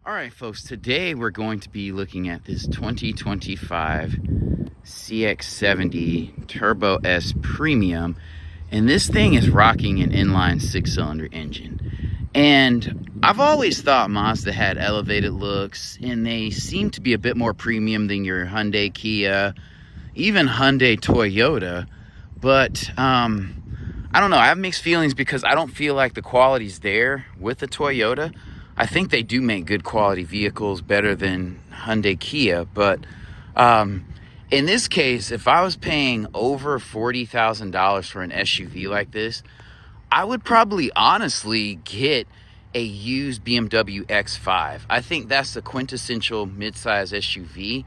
All right, folks, today we're going to be looking at this 2025 CX-70 Turbo S Premium, and this thing is rocking an inline six-cylinder engine. And I've always thought Mazda had elevated looks, and they seem to be a bit more premium than your Hyundai, Kia, even Hyundai, Toyota. But I don't know, I have mixed feelings because I don't feel like the quality's there with the Toyota. I think they do make good quality vehicles, better than Hyundai, Kia, but in this case, if I was paying over $40,000 for an SUV like this, I would probably honestly get a used BMW X5. I think that's the quintessential midsize SUV.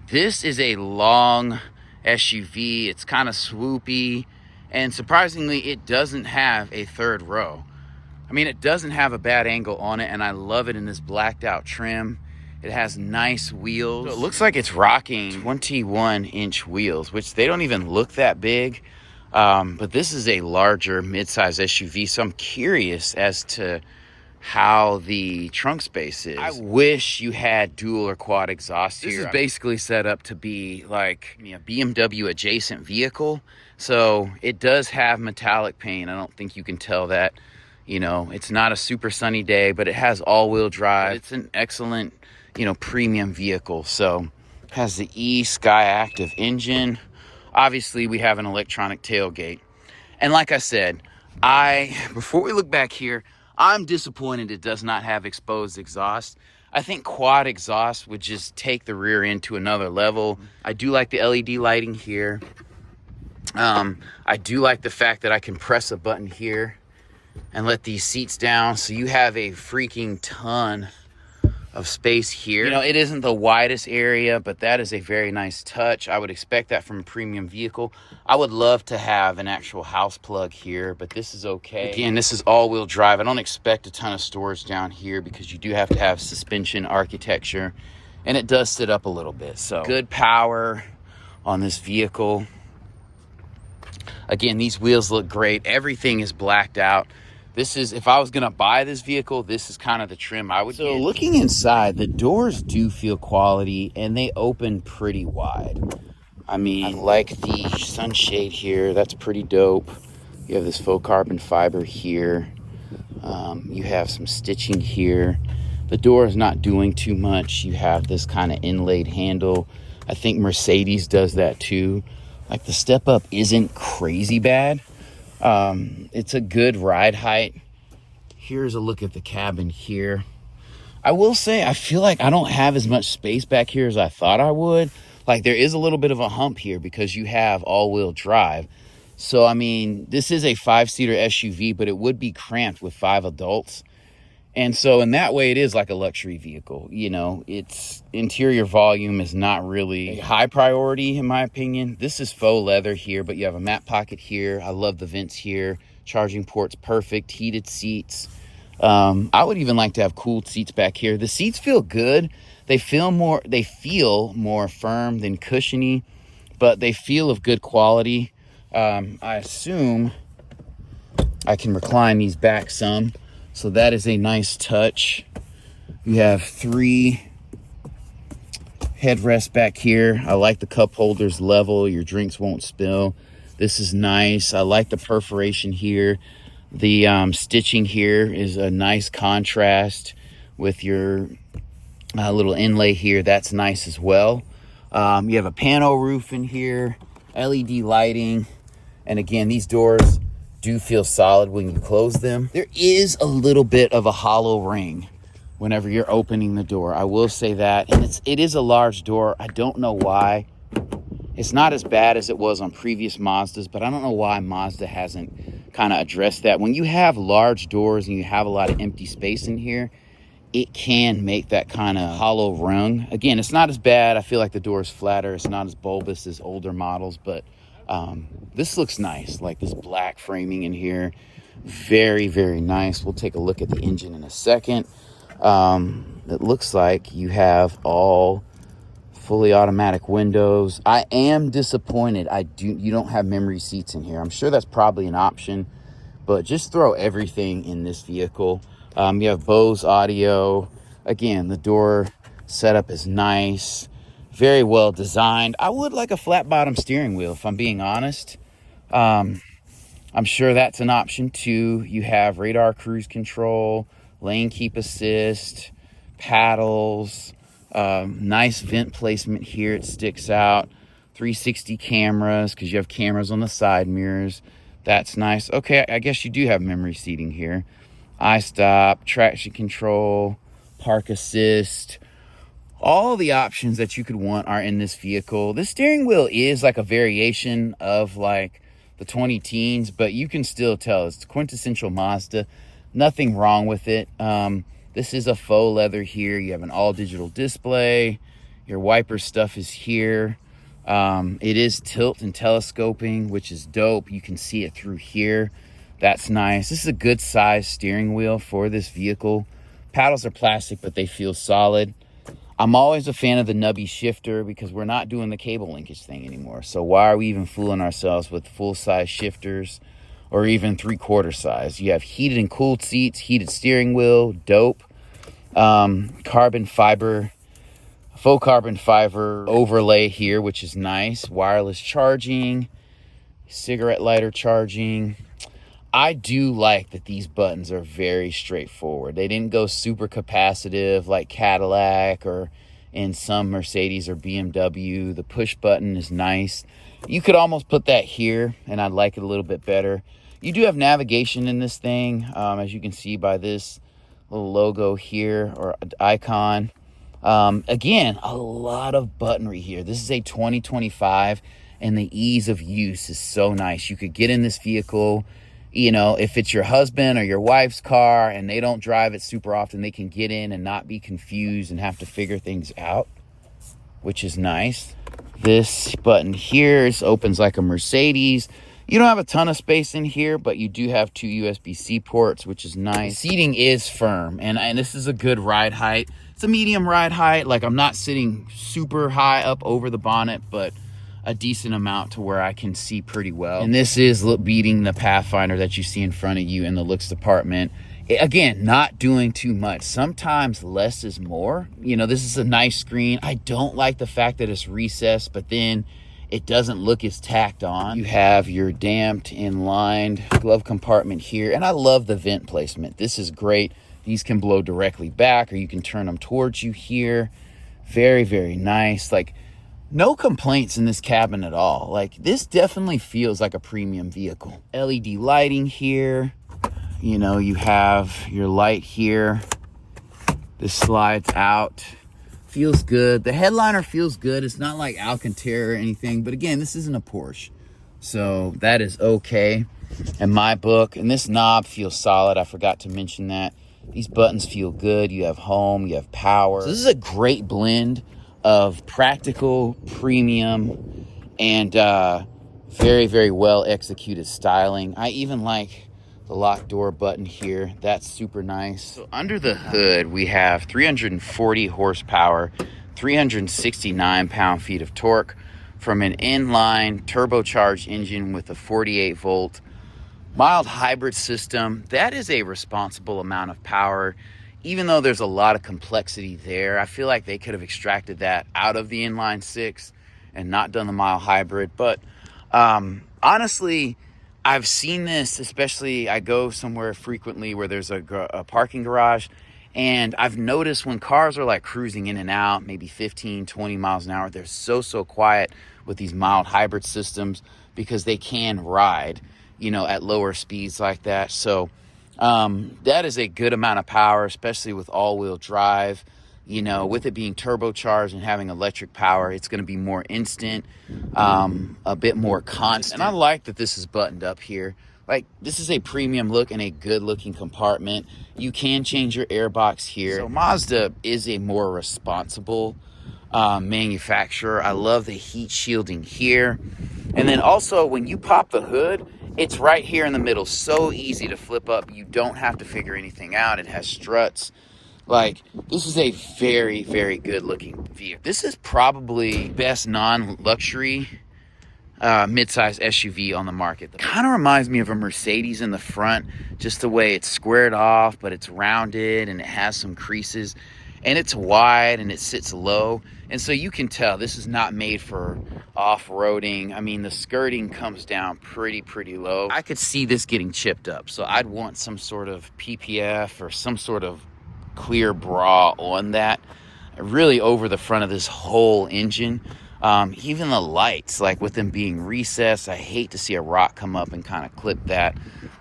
This is a long SUV. It's kind of swoopy, and surprisingly, it doesn't have a third row. I mean, it doesn't have a bad angle on it, and I love it in this blacked out trim. It has nice wheels. So it looks like it's rocking 21-inch wheels, which they don't even look that big. But this is a larger midsize SUV, so I'm curious as to how the trunk space is. I wish you had dual or quad exhaust here. This is basically set up to be like a BMW adjacent vehicle. So it does have metallic paint. I don't think you can tell that. You know, it's not a super sunny day, but it has all-wheel drive. It's an excellent, premium vehicle. So it has the Sky Active engine. Obviously, we have an electronic tailgate. And like I said, before we look back here, I'm disappointed it does not have exposed exhaust. I think quad exhaust would just take the rear end to another level. I do like the LED lighting here. I do like the fact that I can press a button here and let these seats down, so you have a freaking ton of space here. It isn't the widest area, but that is a very nice touch. I would expect that from a premium vehicle. I would love to have an actual house plug here, but this is okay. Again, this is all-wheel drive. I don't expect a ton of storage down here because you do have to have suspension architecture, and it does sit up a little bit. So good power on this vehicle. Again, these wheels look great. Everything is blacked out. This is, if I was going to buy this vehicle, this is kind of the trim I would get. So looking inside, the doors do feel quality, and they open pretty wide. I mean, I like the sunshade here. That's pretty dope. You have this faux carbon fiber here. You have some stitching here. The door is not doing too much. You have this kind of inlaid handle. I think Mercedes does that too. Like, the step up isn't crazy bad. It's a good ride height. Here's a look at the cabin here. I will say, I feel like I don't have as much space back here as I thought I would. Like, there is a little bit of a hump here because you have all-wheel drive. So, I mean, this is a 5-seater SUV, but it would be cramped with 5 adults. And so in that way, it is like a luxury vehicle. Its interior volume is not really a high priority, in my opinion. This is faux leather here, but you have a mat pocket here. I love the vents here. Charging ports, perfect. Heated seats. I would even like to have cooled seats back here. The seats feel good. They feel more firm than cushiony, but they feel of good quality. I assume I can recline these back some. So that is a nice touch. You have 3 headrests back here. I like the cup holders level. Your drinks won't spill. This is nice. I like the perforation here. The stitching here is a nice contrast with your little inlay here. That's nice as well. You have a pano roof in here, LED lighting. And again, these doors do feel solid when you close them. There is a little bit of a hollow ring whenever you're opening the door. I will say that. And it is a large door. I don't know why. It's not as bad as it was on previous Mazdas, but I don't know why Mazda hasn't kind of addressed that. When you have large doors and you have a lot of empty space in here, it can make that kind of hollow rung. Again, it's not as bad. I feel like the door is flatter. It's not as bulbous as older models, but this looks nice. Like this black framing in here, very, very nice. We'll take a look at the engine in a second. It looks like you have all fully automatic windows. I am disappointed you don't have memory seats in here. I'm sure that's probably an option, but just throw everything in this vehicle. You have Bose audio. Again, the door setup is nice, very well designed. I would like a flat bottom steering wheel, if I'm being honest. I'm sure that's an option too. You have radar cruise control, lane keep assist, paddles, nice vent placement here. It sticks out. 360 cameras, because you have cameras on the side mirrors. That's nice. Okay, I guess you do have memory seating here. iStop, traction control, park assist. All the options that you could want are in this vehicle. This steering wheel is like a variation of like the 20 teens, but you can still tell it's quintessential Mazda. Nothing wrong with it. This is a faux leather here. You have an all digital display. Your wiper stuff is here. It is tilt and telescoping, which is dope. You can see it through here. That's nice. This is a good size steering wheel for this vehicle. Paddles are plastic, but they feel solid. I'm always a fan of the nubby shifter because we're not doing the cable linkage thing anymore. So why are we even fooling ourselves with full-size shifters or even three-quarter size? You have heated and cooled seats, heated steering wheel, dope. Carbon fiber, faux carbon fiber overlay here, which is nice. Wireless charging, cigarette lighter charging. I do like that these buttons are very straightforward. They didn't go super capacitive like Cadillac or in some Mercedes or BMW. The push button is nice. You could almost put that here, and I'd like it a little bit better. You do have navigation in this thing, as you can see by this little logo here or icon. Again, a lot of buttonry here. This is a 2025, and the ease of use is so nice. You could get in this vehicle. You know, if it's your husband or your wife's car and they don't drive it super often, they can get in and not be confused and have to figure things out, which is nice. This button here opens like a Mercedes. You don't have a ton of space in here, but you do have 2 USB-C ports, which is nice. The seating is firm, and this is a good ride height. It's a medium ride height. Like, I'm not sitting super high up over the bonnet, but a decent amount to where I can see pretty well. And this is beating the Pathfinder that you see in front of you in the looks department. Again, not doing too much. Sometimes less is more. You know, this is a nice screen. I don't like the fact that it's recessed, but then it doesn't look as tacked on. You have your damped, inlined glove compartment here. And I love the vent placement. This is great. These can blow directly back, or you can turn them towards you here. Very, very nice. Like, no complaints in this cabin at all. Like, this definitely feels like a premium vehicle. LED lighting here. You know, you have your light here. This slides out. Feels good. The headliner feels good. It's not like Alcantara or anything. But again, this isn't a Porsche. So that is okay in my book. And this knob feels solid. I forgot to mention that. These buttons feel good. You have home. You have power. So this is a great blend of practical, premium, and very, very well executed styling. I even like the lock door button here. That's super nice. So under the hood, we have 340 horsepower, 369 pound-feet of torque from an inline turbocharged engine with a 48 volt mild hybrid system. That is a responsible amount of power. Even though there's a lot of complexity there, I feel like they could have extracted that out of the inline six and not done the mild hybrid. But honestly, I've seen this, especially I go somewhere frequently where there's a parking garage, and I've noticed when cars are like cruising in and out, maybe 15, 20 miles an hour, they're so quiet with these mild hybrid systems because they can ride, you know, at lower speeds like that. So that is a good amount of power, especially with all-wheel drive. You know, with it being turbocharged and having electric power, it's going to be more instant, a bit more constant. And I like that this is buttoned up here. Like, this is a premium look and a good-looking compartment. You can change your airbox here. So Mazda is a more responsible manufacturer. I love the heat shielding here. And then also, when you pop the hood, it's right here in the middle. So easy to flip up. You don't have to figure anything out. It has struts. Like, this is a very, very good looking vehicle. This is probably best non-luxury midsize SUV on the market. Kind of reminds me of a Mercedes in the front, just the way it's squared off, but it's rounded and it has some creases. and it's wide and it sits low. And so you can tell this is not made for off-roading. I mean, the skirting comes down pretty low. I could see this getting chipped up. So I'd want some sort of PPF or some sort of clear bra on that, really over the front of this whole engine. Even the lights, like with them being recessed, I hate to see a rock come up and kind of clip that.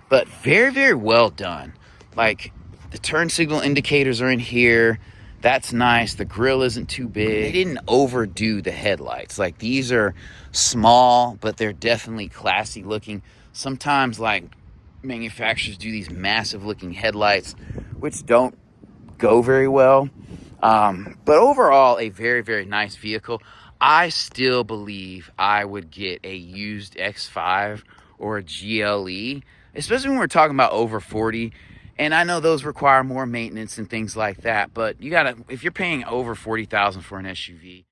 But very well done. Like, the turn signal indicators are in here. That's nice. The grill isn't too big. They didn't overdo the headlights. Like, these are small, but they're definitely classy looking. Sometimes, like, manufacturers do these massive looking headlights, which don't go very well. But overall, a very nice vehicle. I still believe I would get a used X5 or a GLE, especially when we're talking about over 40. And I know those require more maintenance and things like that, but you gotta, if you're paying over 40,000 for an SUV,